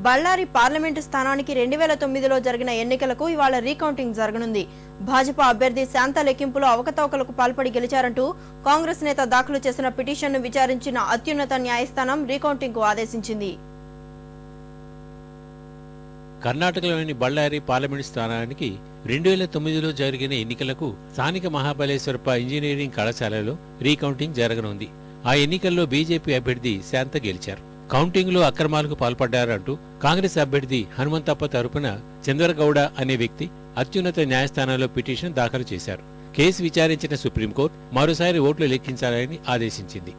Ballari parliament స్థానానికి 2009లో జరిగిన ఎన్నికలకు ఇవాళ రీకౌంటింగ్ జరగనుంది. భాజపా అభ్యర్థి శాంత లెక్కింపులో అవకతవకలకు పాల్పడి గెలిచారంటూ కాంగ్రెస్ నేత దాఖలు చేసిన పిటిషన్ను విచారించిన అత్యున్నత న్యాయస్థానం రీకౌంటింగ్కు ఆదేశించింది. కర్ణాటకలోని బళ్ళారి పార్లమెంటు స్థానానికి 2009లో జరిగిన ఎన్నికలకు స్థానిక మహాబలేశ్వరప్ప ఇంజనీరింగ్ కళాశాలలో రీకౌంటింగ్ జరగనుంది. ఆ ఎన్నికల్లో బీజేపీ అభ్యర్థి శాంత గెలిచారు. కౌంటింగ్ లో అక్రమాలకు పాల్పడ్డారంటూ కాంగ్రెస్ అభ్యర్థి హనుమంతప్ప తరపున చంద్రగౌడ అనే వ్యక్తి అత్యున్నత న్యాయస్థానంలో పిటిషన్ దాఖలు చేశారు. కేసు విచారించిన సుప్రీంకోర్టు మరోసారి ఓట్లు లెక్కించాలని ఆదేశించింది.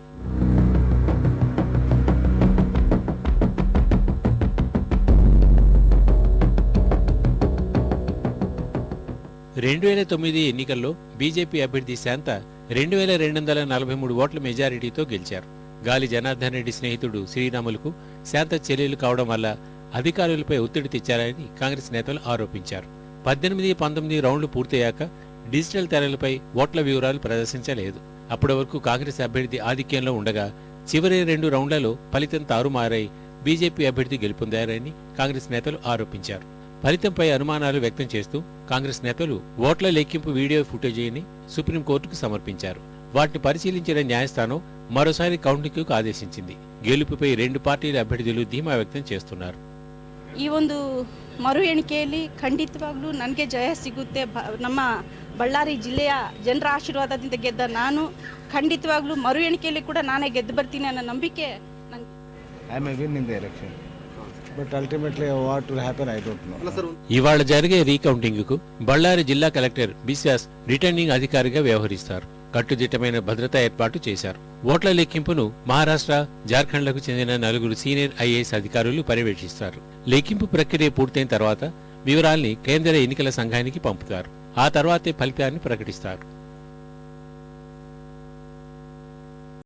2009 ఎన్నికల్లో బీజేపీ అభ్యర్థి శాంత 2243 ఓట్ల మెజారిటీతో గెలిచారు. గాలి జనార్దన్ రెడ్డి స్నేహితుడు శ్రీరాములకు శాంత చెల్లెలు కావడం వల్ల అధికారులపై ఒత్తిడి తెచ్చారని కాంగ్రెస్ నేతలు ఆరోపించారు. 18-19 రౌండ్లు పూర్తయ్యాక డిజిటల్ తెరలపై ఓట్ల వివరాలు ప్రదర్శించలేదు. అప్పటి వరకు కాంగ్రెస్ అభ్యర్థి ఆధిక్యంలో ఉండగా చివరి 2 రౌండ్లలో ఫలితం తారుమారై బీజేపీ అభ్యర్థి గెలుపొందారని కాంగ్రెస్ నేతలు ఆరోపించారు. ఫలితంపై అనుమానాలు వ్యక్తం చేస్తూ కాంగ్రెస్ నేతలు ఓట్ల లెక్కింపు వీడియో ఫుటేజీని సుప్రీంకోర్టుకు సమర్పించారు. వాటిని పరిశీలించిన న్యాయస్థానం మరోసారి కౌంటింగ్కు ఆదేశించింది. గెలుపుపై 2 పార్టీల అభ్యర్థులు ಧೀಮಾ ವ್ಯಕ್ತ చేస్తున్నారు. ಈ ಒಂದು ಮರು ಎಣಿಕೆಯಲ್ಲಿ ಖಂಡಿತವಾಗ್ಲೂ ನನಗೆ ಜಯ ಸಿಗುತ್ತೆ. ನಮ್ಮ ಬಳ್ಳಾರಿ ಜಿಲ್ಲೆಯ ಜನರ ಆಶೀರ್ವಾದದಿಂದ ಗೆದ್ದ ನಾನು ಖಂಡಿತವಾಗ್ಲೂ ಮರು ಎಣಿಕೆಯಲ್ಲಿ ಕೂಡ ನಾನೇ ಗೆದ್ದು ಬರ್ತೀನಿ ಅನ್ನೋ ನಂಬಿಕೆ ನನಗೆ. I may win in the election. But ultimately what will happen I don't know. ఇవాళ జరిగే రీకౌంటింగ్ కు బళ్ళారి జిల్లా కలెక్టర్ బిశ్వాస్ రిటర్నింగ్ అధికారిగా వ్యవహరిస్తారు. కట్టుదిట్టమైన భద్రతా ఏర్పాటు చేశారు. ఓట్ల లెక్కింపును మహారాష్ట్ర, జార్ఖండ్లకు చెందిన 4 సీనియర్ ఐఏఎస్ అధికారులు పర్యవేక్షిస్తారు. లెక్కింపు ప్రక్రియ పూర్తయిన తర్వాత వివరాల్ని కేంద్ర ఎన్నికల సంఘానికి పంపుతారు. ఆ తర్వాతే ఫలితాన్ని ప్రకటిస్తారు.